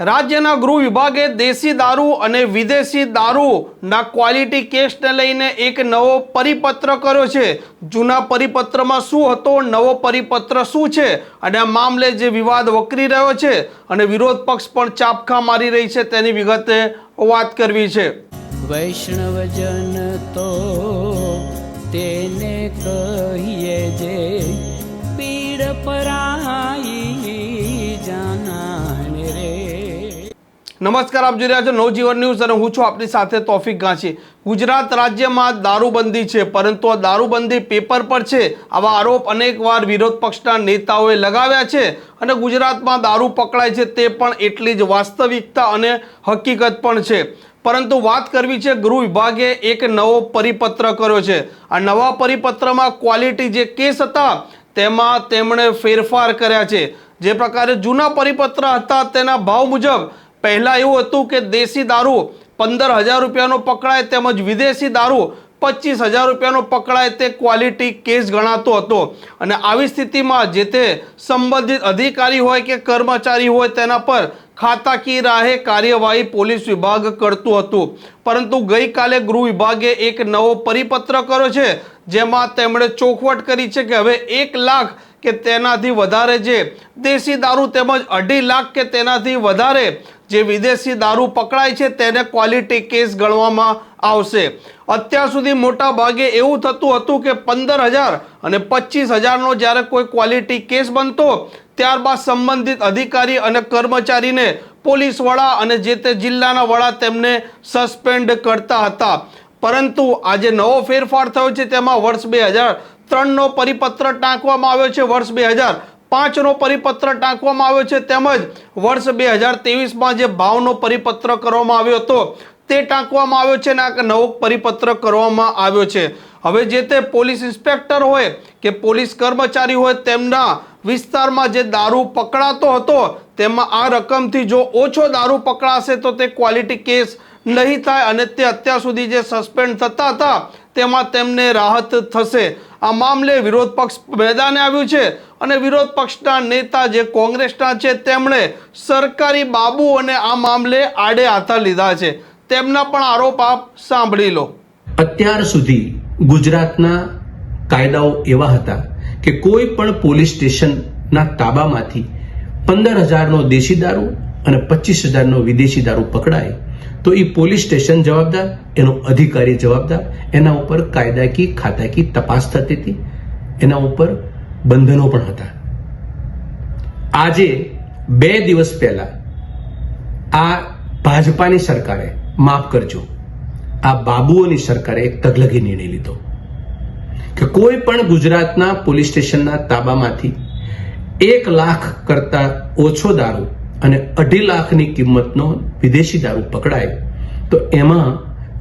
રાજ્યના ગૃહ વિભાગે દેશી દારૂ અને વિદેશી દારૂના ક્વોલિટી કેસને લઈને એક નવો પરિપત્ર કર્યો છે। જૂના પરિપત્રમાં શું હતો, નવો પરિપત્ર શું છે અને આ મામલે જે વિવાદ વકરી રહ્યો છે અને વિરોધ પક્ષ પણ ચાપખા મારી રહી છે તેની વિગતે વાત કરવી છે। વૈષ્ણવજન તો તેને કહીએ જે પીડ પરાઈ જાનાને રે। નમસ્કાર, આપ જોઈ રહ્યા છો નવજીવન ન્યૂઝ અને હું છું આપની સાથે તોફિક ગાંચી। ગુજરાત રાજ્યમાં દારૂબંધી છે, પરંતુ આ દારૂબંધી પેપર પર છે, આવા આરોપ અનેકવાર વિરોધ પક્ષના નેતાઓએ લગાવ્યા છે અને ગુજરાતમાં દારૂ પકડાય છે તે પણ એટલી જ વાસ્તવિકતા અને હકીકત પણ છે। પરંતુ વાત કરવી છે, ગૃહ વિભાગે એક નવો પરિપત્ર કર્યો છે। આ નવા પરિપત્રમાં ક્વોલિટી જે કેસ હતા તેમાં તેમણે ફેરફાર કર્યા છે। જે પ્રકારે જૂના પરિપત્ર હતા તેના ભાવ મુજબ પહેલા એવું હતું કે દેશી દારૂ 15,000 રૂપિયાનો પકડાય તેમજ વિદેશી દારૂ 25,000 રૂપિયાનો પકડાય તે ક્વોલિટી કેસ ગણાતો હતો અને આવી સ્થિતિમાં જે તે સંબંધિત અધિકારી હોય કે કર્મચારી હોય તેના પર ખાતાકીય રાહે કાર્યવાહી પોલીસ વિભાગ કરતું હતું। પરંતુ ગઈકાલે ગૃહ વિભાગે એક નવો પરિપત્ર કર્યો છે, જેમાં તેમણે ચોખવટ કરી છે કે હવે 1 લાખ કે તેનાથી વધારે જે દેશી દારૂ તેમજ 2.5 લાખ કે તેનાથી વધારે જે વિદેશી દારૂ પકડાય છે તેને ક્વોલિટી કેસ ગણવામાં આવશે। અત્યાર સુધી મોટા ભાગે એવું થતું હતું કે 15,000 અને 25,000નો જ્યારે કોઈ ક્વોલિટી કેસ બનતો ત્યારબાદ સંબંધિત અધિકારી અને કર્મચારીને પોલીસ વડા અને જે તે જિલ્લાના વડા તેમને સસ્પેન્ડ કરતા હતા। પરંતુ આજે નવો ફેરફાર થયો છે, તેમાં વર્ષ 2003નો પરિપત્ર ટાંકવામાં આવ્યો છે, વર્ષ 2005નો પરિપત્ર ટાંકવામાં આવ્યો છે તેમજ વર્ષ 2023માં જે ભાવનો પરિપત્ર કરવામાં આવ્યો હતો તે ટાંકવામાં આવ્યો છે અને આ નવો પરિપત્ર કરવામાં આવ્યો છે। હવે જે તે પોલીસ ઇન્સ્પેક્ટર હોય કે પોલીસ કર્મચારી હોય તેમના વિસ્તારમાં જે દારૂ પકડાતો હતો તેમાં આ રકમથી જો ઓછો દારૂ પકડાશે તો તે ક્વોલિટી કેસ નહીં થાય અને તે અત્યાર સુધી જે સસ્પેન્ડ થતા હતા તેમાં તેમને રાહત થશે। આ મામલે વિરોધ પક્ષ મેદાને આવ્યું છે અને વિરોધ પક્ષના નેતા જે કોંગ્રેસના છે તેમણે સરકારી બાબુઓને આ મામલે આડે હાથા લીધા છે। તેમના પણ આરોપ આપ સાંભળી લો। અત્યાર સુધી ગુજરાતના કાયદાઓ એવા હતા કે કોઈ પણ પોલીસ સ્ટેશનના તાબામાંથી 15,000નો દેશી દારૂ અને 25,000નો વિદેશી દારૂ પકડાય તો એ પોલીસ સ્ટેશન જવાબદાર, એનો અધિકારી જવાબદાર, એના ઉપર કાયદાકીય ખાતાકીય તપાસ થતી હતી, એના ઉપર બંધનો પણ હતા। આજે 2 દિવસ પહેલા આ ભાજપાની સરકારે, માફ કરજો, આ બાબુઓની સરકારે એક તગલગી નિર્ણય લીધો કે કોઈ પણ ગુજરાતના પોલીસ સ્ટેશનના તાબામાંથી 1 લાખ કરતા ઓછો દારૂ અને 2.5 લાખની કિંમતનો વિદેશી દારૂ પકડાય તો એમાં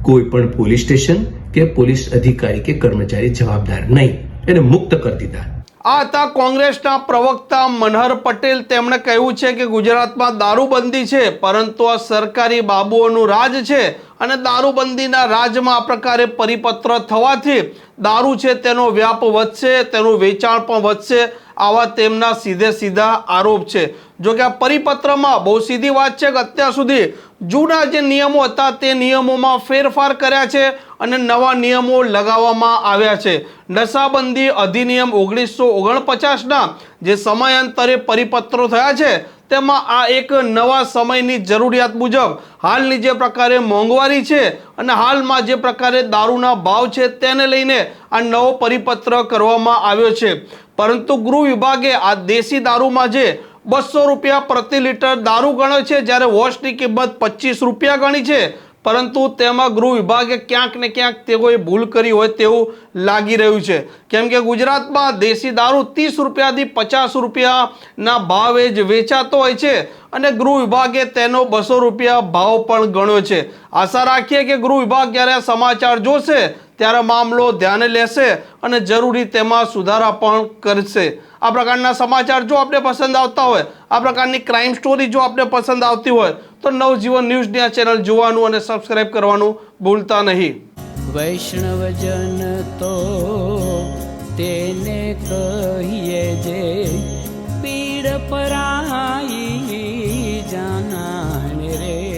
કોઈ પણ પોલીસ સ્ટેશન કે પોલીસ અધિકારી કે કર્મચારી જવાબદાર નહીં, એને મુક્ત કરી દીધા। આ હતા કોંગ્રેસના પ્રવક્તા મનહર પટેલ। તેમણે કહ્યું છે કે ગુજરાતમાં દારૂબંધી છે, પરંતુ આ સરકારી બાબુઓનું રાજ છે અને દારૂબંધીના રાજમાં આ પ્રકારે પરિપત્ર થવાથી દારૂ છે તેનો વ્યાપ વધશે, તેનું વેચાણ પણ વધશે, આવા તેમના સીધા આરોપ છે। જો કે આ પરિપત્રમાં બહુ સીધી વાત છે કે અત્યાર સુધી જૂના જે નિયમો હતા તે નિયમોમાં ફેરફાર કર્યા છે અને નવા નિયમો લગાવવામાં આવ્યા છે। નશાબંધી અધિનિયમ 1949ના જે સમયાંતરે પરિપત્રો થયા છે તેમાં આ એક નવા સમયની જરૂરિયાત મુજબ હાલની જે પ્રકારે મોંઘવારી છે અને હાલમાં જે પ્રકારે દારૂના ભાવ છે તેને લઈને આ નવો પરિપત્ર કરવામાં આવ્યો છે। પરંતુ ગૃહ વિભાગે આ દેશી દારૂમાં જે 200 રૂપિયા પ્રતિ લીટર દારૂ ગણ્યો છે, જ્યારે વોશની કિંમત 25 રૂપિયા ગણી છે, પરંતુ તેમાં ગૃહ વિભાગે ક્યાંક ને ક્યાંક તેઓએ ભૂલ કરી હોય તેવું લાગી રહ્યું છે। કેમ કે ગુજરાતમાં દેશી દારૂ 30 રૂપિયાથી 50 રૂપિયાના ભાવે જ વેચાતો હોય છે અને ગૃહ વિભાગે તેનો 200 રૂપિયા ભાવ પણ ગણ્યો છે। આશા રાખીએ કે ગૃહ વિભાગ જ્યારે આ સમાચાર જોશે ત્યારે મામલો ધ્યાને લેશે અને જરૂરી તેમાં સુધારા પણ કરશે। આ પ્રકારના સમાચાર જો આપને પસંદ આવતા હોય, આ પ્રકારની ક્રાઇમ સ્ટોરી જો આપને પસંદ આવતી હોય તો નવજીવન ન્યૂઝની આ ચેનલ જોવાનું અને સબસ્ક્રાઇબ કરવાનું ભૂલતા નહીં। વૈષ્ણવજન તો તેને કહીએ જે પીડ પરાઈ જાના। જાણે રે